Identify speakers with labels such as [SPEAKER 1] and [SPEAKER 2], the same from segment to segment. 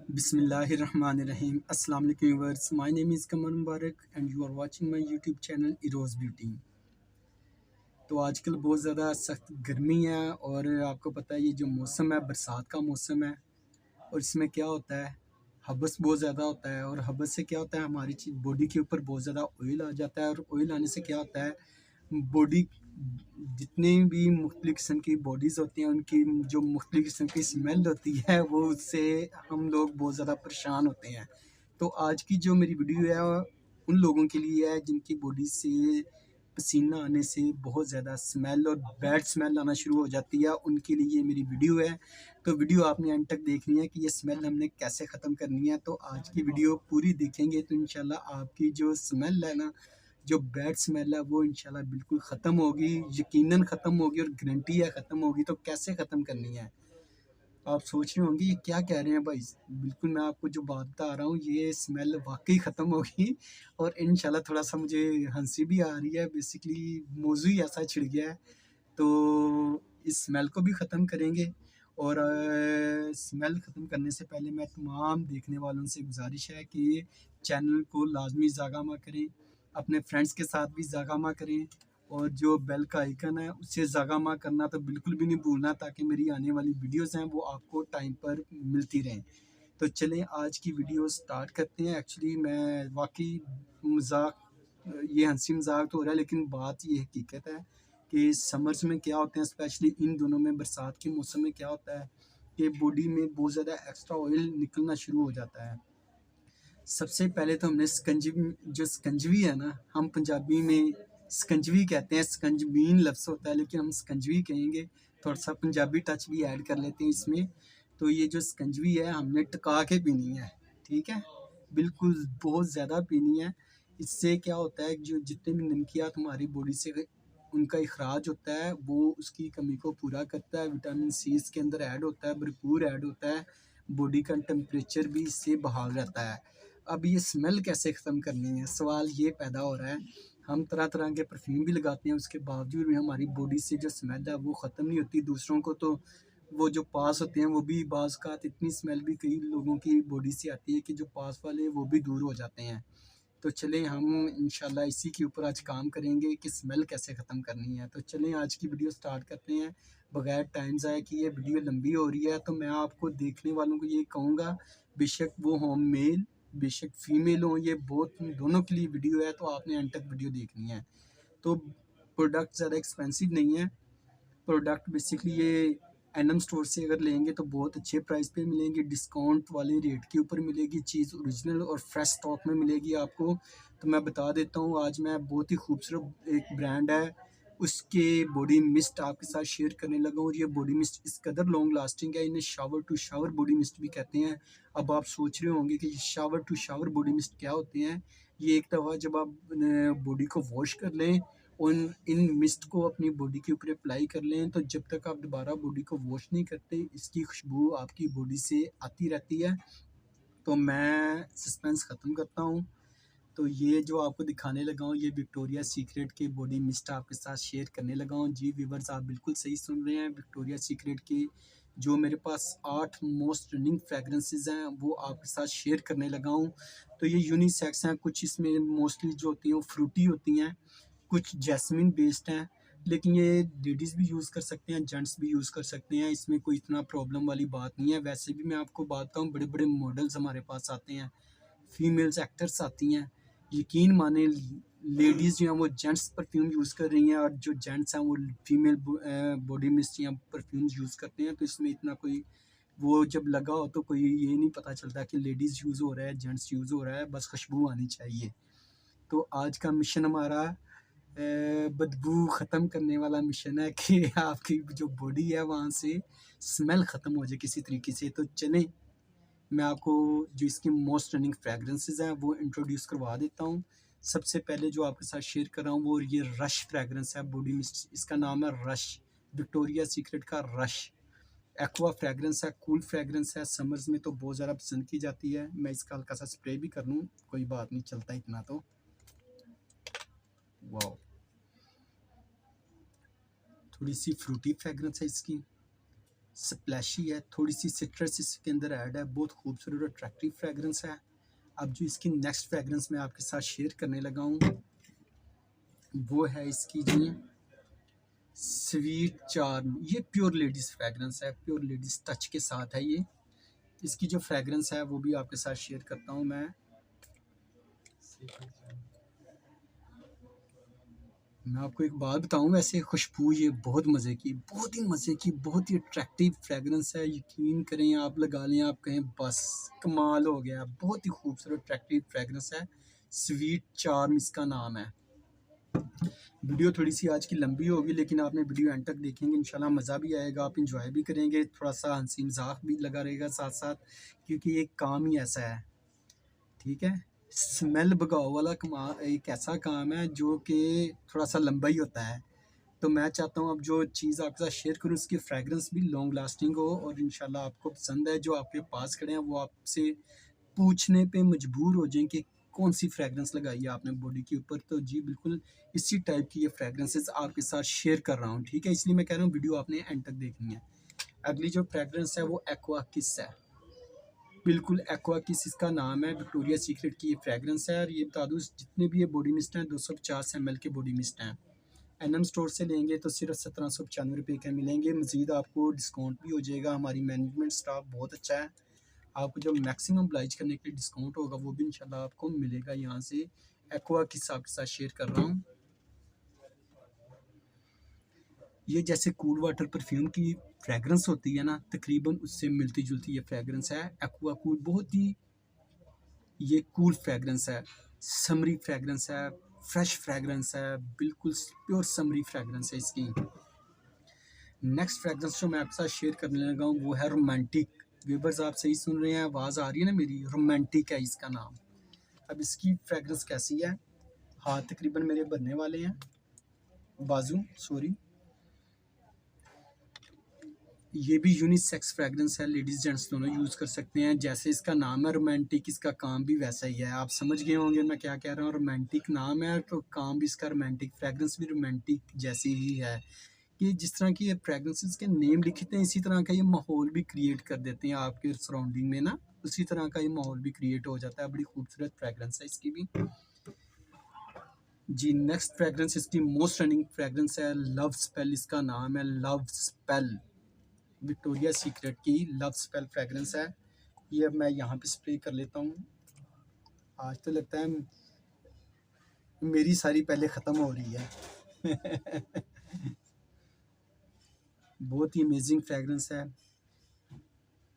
[SPEAKER 1] बिस्मिल्लाहिर्रहमानिर्रहीम। अस्सलाम वालेकुम viewers, my name is Qamar Mubarak and you are watching my YouTube channel Eros beauty. तो आजकल बहुत ज़्यादा सख्त गर्मी है और आपको पता है ये जो मौसम है बरसात का मौसम है और इसमें क्या होता है, हबस बहुत ज़्यादा होता है और हबस से क्या होता है हमारी बॉडी के ऊपर बहुत ज़्यादा ऑयल आ जाता है और ऑयल आने से क्या होता है बॉडी जितने भी मुख्तलिफ़ किस्म की बॉडीज़ होती हैं उनकी जो मुख्तलिफ़ किस्म की स्मेल होती है वो उससे हम लोग बहुत ज़्यादा परेशान होते हैं। तो आज की जो मेरी वीडियो है उन लोगों के लिए है जिनकी बॉडी से पसीना आने से बहुत ज़्यादा स्मेल और बैड स्मेल आना शुरू हो जाती है, उनके लिए ये मेरी वीडियो है। तो वीडियो आपने एंड तक देखनी है कि ये स्मेल हमने कैसे ख़त्म करनी है। तो आज की वीडियो पूरी देखेंगे तो इंशाल्लाह आपकी जो स्मेल है ना, जो बैड स्मेल है वो इंशाल्लाह बिल्कुल ख़त्म होगी, यकीनन ख़त्म होगी और गारंटी है ख़त्म होगी। तो कैसे ख़त्म करनी है? आप सोच रहे होंगे ये क्या कह रहे हैं भाई? बिल्कुल मैं आपको जो बात बता रहा हूँ ये स्मेल वाक़ई ख़त्म होगी और इंशाल्लाह थोड़ा-सा मुझे हँसी भी आ रही है, बेसिकली मौज़ू ही ऐसा छिड़ गया है। तो इस स्मेल को भी ख़त्म करेंगे और स्मेल ख़त्म करने से पहले मैं तमाम देखने वालों से गुज़ारिश है कि चैनल को लाज़मी ज़ागमा करें, अपने फ्रेंड्स के साथ भी ज़ागमा करें और जो बेल का आइकन है उसे ज़ागमा करना तो बिल्कुल भी नहीं भूलना ताकि मेरी आने वाली वीडियोज़ हैं वो आपको टाइम पर मिलती रहें। तो चलें आज की वीडियो स्टार्ट करते हैं। एक्चुअली मैं वाक़ई मज़ाक ये हँसी मज़ाक तो हो रहा है लेकिन बात ये हकीकत है कि समर्स में क्या होते हैं, स्पेशली इन दोनों में बरसात के मौसम में क्या होता है कि बॉडी में बहुत ज़्यादा एक्स्ट्रा ऑयल निकलना शुरू हो जाता है। सबसे पहले तो हमने स्कंजवी है ना, हम पंजाबी में स्कंजवी कहते हैं, स्कंजबीन लफ्ज़ होता है लेकिन हम स्कंजवी कहेंगे, थोड़ा-सा पंजाबी टच भी ऐड कर लेते हैं इसमें। तो ये जो स्कंजवी है हमने टका के पीनी है, ठीक है? बिल्कुल बहुत ज़्यादा पीनी है। इससे क्या होता है जो जितने भी नमकियात हमारी बॉडी से उनका इखराज होता है वो उसकी कमी को पूरा करता है, विटामिन सी इसके अंदर ऐड होता है, भरपूर ऐड होता है, बॉडी का टेम्परेचर भी इससे बहाल रहता है। अब ये स्मेल कैसे ख़त्म करनी है, सवाल ये पैदा हो रहा है। हम तरह-तरह के परफ्यूम भी लगाते हैं, उसके बावजूद भी हमारी बॉडी से जो स्मेल है वो ख़त्म नहीं होती। दूसरों को तो वो जो पास होते हैं वो भी बाज़-औक़ात इतनी स्मेल भी कई लोगों की बॉडी से आती है कि जो पास वाले वो भी दूर हो जाते हैं। तो चलें हम इंशाल्लाह इसी के ऊपर आज काम करेंगे कि स्मेल कैसे ख़त्म करनी है। तो चलें आज की वीडियो स्टार्ट करते हैं। बगैर टाइम ज़ाया किए ये वीडियो लंबी हो रही है तो मैं आपको देखने वालों को ये कहूँगा, बेशक वो हों मेल, बेशक फीमेल हों, ये बहुत दोनों के लिए वीडियो है तो आपने एंड तक वीडियो देखनी है। तो प्रोडक्ट ज़्यादा एक्सपेंसिव नहीं है। प्रोडक्ट बेसिकली ये एनम स्टोर से अगर लेंगे तो बहुत अच्छे प्राइस पे मिलेंगे, डिस्काउंट वाले रेट के ऊपर मिलेगी चीज़, ओरिजिनल और फ्रेश स्टॉक में मिलेगी आपको। तो मैं बता देता हूँ आज मैं बहुत ही खूबसूरत एक ब्रांड है उसके बॉडी मिस्ट आपके साथ शेयर करने लगा हूँ और ये बॉडी मिस्ट इस कदर लॉन्ग लास्टिंग है, इन्हें shower to shower body mist भी कहते हैं। अब आप सोच रहे होंगे कि shower to shower body mist क्या होते हैं? ये एक दफ़ा जब आप बॉडी को वॉश कर लें उन इन मिस्ट को अपनी बॉडी के ऊपर अप्लाई कर लें तो जब तक आप दोबारा बॉडी को वॉश नहीं करते इसकी खुशबू आपकी बॉडी से आती रहती है। तो मैं सस्पेंस ख़त्म करता हूँ। तो ये जो आपको दिखाने लगा हूँ ये विक्टोरिया सीक्रेट की बॉडी मिस्ट आपके साथ शेयर करने लगा हूँ। जी व्यूअर्स, आप बिल्कुल सही सुन रहे हैं। विक्टोरिया सीक्रेट की जो मेरे पास 8 मोस्ट रनिंग फ्रेगरेंसेस हैं वो आपके साथ शेयर करने लगा हूँ। तो ये यूनिसेक्स हैं, कुछ इसमें मोस्टली जो होती हैं वो फ्रूटी होती हैं, कुछ जैस्मिन बेस्ड हैं, लेकिन ये लेडीज़ भी यूज़ कर सकते हैं, जेंट्स भी यूज़ कर सकते हैं, इसमें कोई इतना प्रॉब्लम वाली बात नहीं है। वैसे भी मैं आपको बात बताऊँ बड़े-बड़े मॉडल्स हमारे पास आते हैं, फीमेल्स एक्टर्स आती हैं। यकीन माने लेडीज़ जो हैं वो जेंट्स परफ्यूम यूज़ कर रही हैं और जो जेंट्स हैं वो फीमेल बॉडी मिस्ट या परफ्यूम्स यूज़ करते हैं। तो इसमें इतना कोई वो जब लगा हो तो कोई ये नहीं पता चलता कि लेडीज़ यूज़ हो रहा है, जेंट्स यूज़ हो रहा है, बस खुशबू आनी चाहिए। तो आज का मिशन हमारा बदबू ख़त्म करने वाला मिशन है कि आपकी जो बॉडी है वहाँ से स्मेल ख़त्म हो जाए किसी तरीके से। तो चलें मैं आपको जो इसकी मोस्ट रनिंग फ्रेगरेंसेस हैं वो इंट्रोड्यूस करवा देता हूँ। सबसे पहले जो आपके साथ शेयर कर रहा हूँ वो ये रश फ्रेगरेंस है बॉडी मिस्ट, इसका नाम है रश, विक्टोरिया सीक्रेट का रश। एक्वा फ्रेगरेंस है, कूल फ्रेगरेंस है, समर्स में तो बहुत ज़्यादा पसंद की जाती है। मैं इसका हल्का सा स्प्रे भी कर लूँ, कोई बात नहीं, चलता इतना तो। वाओ! थोड़ी सी फ्रूटी फ्रेगरेंस है इसकी। स्प्लैशी है, थोड़ी सी सिट्रस इसके अंदर ऐड है, बहुत खूबसूरत और अट्रैक्टिव फ्रेगरेंस है। अब जो इसकी नेक्स्ट फ्रेगरेंस मैं आपके साथ शेयर करने लगा हूँ वो है इसकी जी स्वीट चार्म। ये प्योर लेडीज़ फ्रेगरेंस है, प्योर लेडीज़ टच के साथ है ये। इसकी जो फ्रेगरेंस है वो भी आपके साथ शेयर करता हूँ मैं आपको एक बात बताऊं, वैसे खुशबू ये बहुत मज़े की, बहुत ही मज़े की, बहुत ही अट्रैक्टिव फ्रेगरेंस है। यकीन करें, आप लगा लें, आप कहें बस कमाल हो गया। बहुत ही खूबसूरत अट्रैक्टिव फ्रेगरेंस है, स्वीट चार्म इसका नाम है। वीडियो थोड़ी सी आज की लंबी होगी, लेकिन आपने वीडियो एंड तक देखेंगे इंशाल्लाह मज़ा भी आएगा, आप इंजॉय भी करेंगे, थोड़ा सा हंसी मजाक भी लगा रहेगा साथ साथ, क्योंकि एक काम ही ऐसा है। ठीक है, स्मेल भगाओ वाला एक ऐसा काम है जो कि थोड़ा सा लंबा ही होता है। तो मैं चाहता हूँ अब जो चीज़ आपके साथ शेयर करूँ उसकी फ्रेगरेंस भी लॉन्ग लास्टिंग हो और इंशाल्लाह आपको पसंद है। जो आपके पास खड़े हैं वो आपसे पूछने पे मजबूर हो जाएं कि कौन सी फ्रेगरेंस लगाई है आपने बॉडी के ऊपर। तो जी बिल्कुल इसी टाइप की ये फ्रेगरेंसेस आपके साथ शेयर कर रहा हूँ। ठीक है, इसलिए मैं कह रहा हूँ वीडियो आपने एंड तक देखनी है। अगली जो फ्रेगरेंस है वो एक्वा किस है। बिल्कुल एक्वा किस इसका नाम है, विक्टोरिया सीक्रेट की ये फ्रेगरेंस है। और ये बता दूँ, जितने भी ये बॉडी मिस्ट हैं 250 ml के बॉडी मिस्ट हैं। एनएम स्टोर से लेंगे तो सिर्फ 1795 के मिलेंगे। मज़ीद आपको डिस्काउंट भी हो जाएगा, हमारी मैनेजमेंट स्टाफ बहुत अच्छा है। आपको जो मैक्सिमम ब्लाइज करने के लिए डिस्काउंट होगा वो भी इंशाल्लाह आपको मिलेगा। यहाँ से एक्वा किस आपके साथ शेयर कर रहा हूँ। ये जैसे कूल वाटर परफ्यूम की फ्रेगरेंस होती है ना, तकरीबन उससे मिलती जुलती ये फ्रेगरेंस है। एक्वा कूल बहुत ही ये कूल फ्रेगरेंस है, समरी फ्रेगरेंस है, फ्रेश फ्रेगरेंस है, बिल्कुल प्योर समरी फ्रेगरेंस है इसकी। नेक्स्ट फ्रेगरेंस जो मैं आपके साथ शेयर करने लगा हूँ वो है रोमांटिक। व्यूअर्स आप सही सुन रहे हैं, आवाज़ आ रही है ना मेरी, रोमांटिक है इसका नाम। अब इसकी फ्रेगरेंस कैसी है, हाथ तकरीबन मेरे भरने वाले हैं, बाजू सॉरी। ये भी यूनिसेक्स फ्रेगरेंस है, लेडीज़ जेंट्स दोनों यूज़ कर सकते हैं। जैसे इसका नाम है रोमांटिक, इसका काम भी वैसा ही है। आप समझ गए होंगे मैं क्या कह रहा हूँ, रोमांटिक नाम है तो काम भी इसका रोमांटिक, फ्रेगरेंस भी रोमांटिक जैसी ही है। कि जिस तरह की ये फ्रेगरेंसेस के नेम लिखते हैं इसी तरह का ये माहौल भी क्रिएट कर देते हैं आपके सराउंडिंग में ना, उसी तरह का ये माहौल भी क्रिएट हो जाता है। बड़ी खूबसूरत फ्रेगरेंस है इसकी भी। जी नेक्स्ट फ्रेगरेंस इसकी मोस्ट रनिंग फ्रेगरेंस है, लव स्पेल इसका नाम है, लव स्पेल। विक्टोरिया सीक्रेट की लव स्पेल फ्रेगरेंस है। ये अब मैं यहाँ पे स्प्रे कर लेता हूँ। आज तो लगता है मेरी सारी पहले ख़त्म हो रही है। बहुत ही अमेजिंग फ्रेगरेंस है,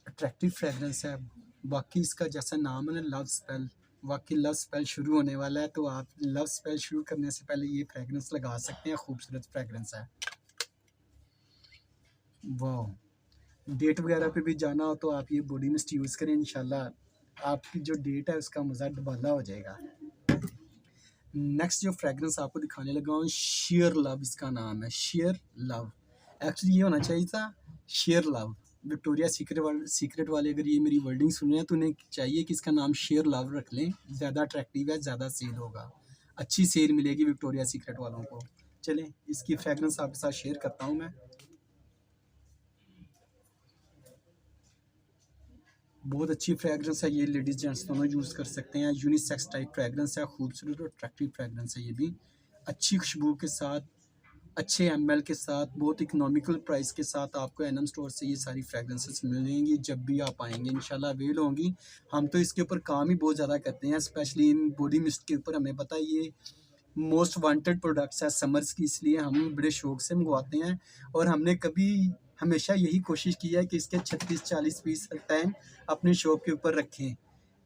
[SPEAKER 1] अट्रैक्टिव फ्रेगरेंस है। बाकी इसका जैसा नाम है ना, लव स्पेल, वाकई लव स्पेल शुरू होने वाला है। तो आप लव स्पेल शुरू करने से पहले ये फ्रेगरेंस लगा सकते हैं, खूबसूरत फ्रेगरेंस है। वाह, डेट वगैरह पे भी जाना हो तो आप ये बॉडी मिस्ट यूज़ करें, इंशाल्लाह आपकी जो डेट है उसका मज़ा दुबाला हो जाएगा। नेक्स्ट जो फ्रेगरेंस आपको दिखाने लगा हूँ, शेयर लव इसका नाम है, शेयर लव। एक्चुअली ये होना चाहिए था शेयर लव। विक्टोरिया सीक्रेट वाले अगर ये मेरी वर्डिंग सुन रहे हैं तो उन्हें चाहिए कि इसका नाम शेयर लव रख लें, ज़्यादा अट्रैक्टिव है, ज़्यादा सेल होगा, अच्छी सेल मिलेगी विक्टोरिया सीक्रेट वालों को। चलें इसकी फ्रेगरेंस आपके साथ शेयर करता हूँ मैं। बहुत अच्छी फ्रेगरेंस है ये, लेडीज़ जेंट्स दोनों यूज़ कर सकते हैं। यूनिसेक्स टाइप फ्रेगरेंस है, खूबसूरत और अट्रैक्टिव फ्रेगरेंस है ये भी। अच्छी खुशबू के साथ, अच्छे एमएल के साथ, बहुत इकोनॉमिकल प्राइस के साथ आपको एनएम स्टोर से ये सारी फ्रेगरेंसेस मिलेंगी जब भी आप आएंगे, इंशाल्लाह अवेल होंगी। हम तो इसके ऊपर काम ही बहुत ज़्यादा करते हैं, स्पेशली इन बॉडी मिस्ट के ऊपर। हमें पता है ये मोस्ट वांटेड प्रोडक्ट्स है समर्स की, इसलिए हम बड़े शौक से मंगवाते हैं। और हमने कभी हमेशा यही कोशिश की है कि इसके 36-40 पीस हर टाइम अपनी शॉप के ऊपर रखें।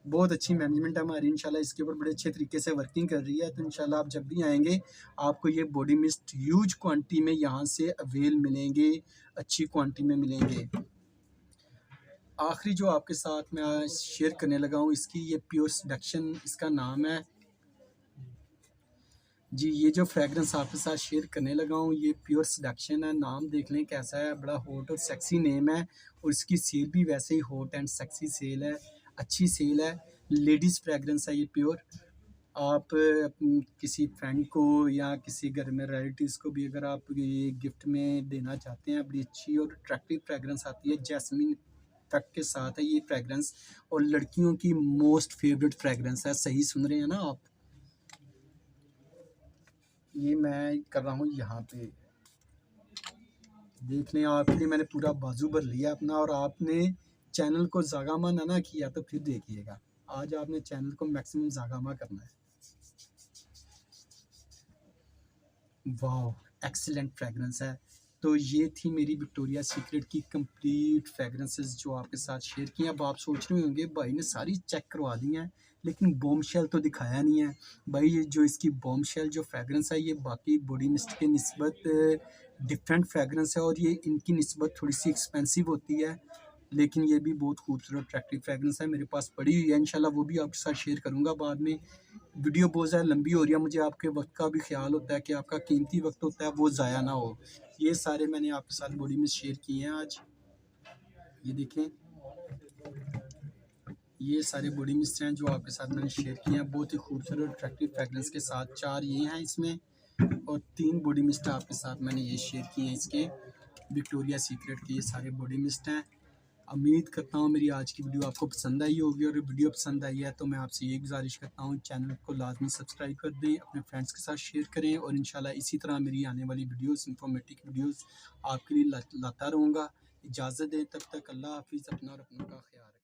[SPEAKER 1] बहुत अच्छी मैनेजमेंट है हमारी, इंशाल्लाह इसके ऊपर बड़े अच्छे तरीके से वर्किंग कर रही है। तो इंशाल्लाह आप जब भी आएंगे आपको ये बॉडी मिस्ट ह्यूज क्वांटिटी में यहाँ से अवेल मिलेंगे, अच्छी क्वांटिटी में मिलेंगे। आखिरी जो आपके साथ मैं आज शेयर करने लगा हूँ, इसकी ये प्योर सेडक्शन इसका नाम है। जी ये जो फ्रेगरेंस आपके साथ शेयर करने लगा हूँ ये प्योर सेडक्शन है। नाम देख लें कैसा है, बड़ा हॉट और सेक्सी नेम है, और इसकी सेल भी वैसे ही हॉट एंड सेक्सी सेल है, अच्छी सेल है। लेडीज़ फ्रेगरेंस है ये प्योर। आप किसी फ्रेंड को या किसी घर में रिलेटिव्स को भी अगर आप ये गिफ्ट में देना चाहते हैं, बड़ी अच्छी और अट्रैक्टिव फ्रेगरेंस आती है, जैस्मिन इफेक्ट के साथ है ये फ्रेगरेंस, और लड़कियों की मोस्ट फेवरेट फ्रेगरेंस है। सही सुन रहे हैं ना आप? ये मैं कर रहा हूँ यहाँ पे, देख लें। आपके लिए मैंने पूरा बाजू भर लिया अपना, और आपने चैनल को जागामा ना किया तो फिर देखिएगा। आज आपने चैनल को मैक्सिमम जागामा करना है। वाह, एक्सीलेंट फ्रेगरेंस है। तो ये थी मेरी विक्टोरिया सीक्रेट की कंप्लीट फ्रेगरेंसेस जो आपके साथ शेयर की। अब आप सोच रहे होंगे भाई ने सारी चेक करवा दी हैं, लेकिन बॉम्बशेल तो दिखाया नहीं है। भाई ये जो इसकी बॉम्बशेल जो फ्रेगरेंस है, ये बाकी बॉडी मिस्ट के निस्बत डिफरेंट फ्रेगरेंस है, और ये इनकी निस्बत थोड़ी सी एक्सपेंसिव होती है, लेकिन ये भी बहुत खूबसूरत अट्रैक्टिव फ्रेगरेंस है। मेरे पास पड़ी हुई है, इंशाल्लाह वो भी आपके साथ शेयर करूँगा बाद में। वीडियो बहुत ज़्यादा लंबी हो रही है, मुझे आपके वक्त का भी ख्याल होता है कि आपका कीमती वक्त होता है वो ज़ाया ना हो। ये सारे मैंने आपके साथ बॉडी में शेयर किए हैं आज। ये देखें, ये सारे बॉडी मिस्ट हैं जो आपके साथ मैंने शेयर किए हैं, बहुत ही खूबसूरत अट्रैक्टिव फ्रेगरेंस के साथ। 4 ये हैं इसमें, और 3 बॉडी मिस्ट आपके साथ मैंने ये शेयर किए हैं इसके विक्टोरिया सीक्रेट के। ये सारे बॉडी मिस्ट हैं। उम्मीद करता हूँ मेरी आज की वीडियो आपको पसंद आई होगी, और वीडियो पसंद आई है तो मैं आपसे ये गुजारिश करता हूँ, चैनल को लाजमी सब्सक्राइब कर दें, अपने फ्रेंड्स के साथ शेयर करें, और इंशाल्लाह इसी तरह मेरी आने वाली वीडियोस, इंफॉर्मेटिव वीडियोस आपके लिए लाता रहूँगा। इजाज़त दें, तब तक अल्लाह हाफिज़। अपना और अपनों का ख्याल रखें।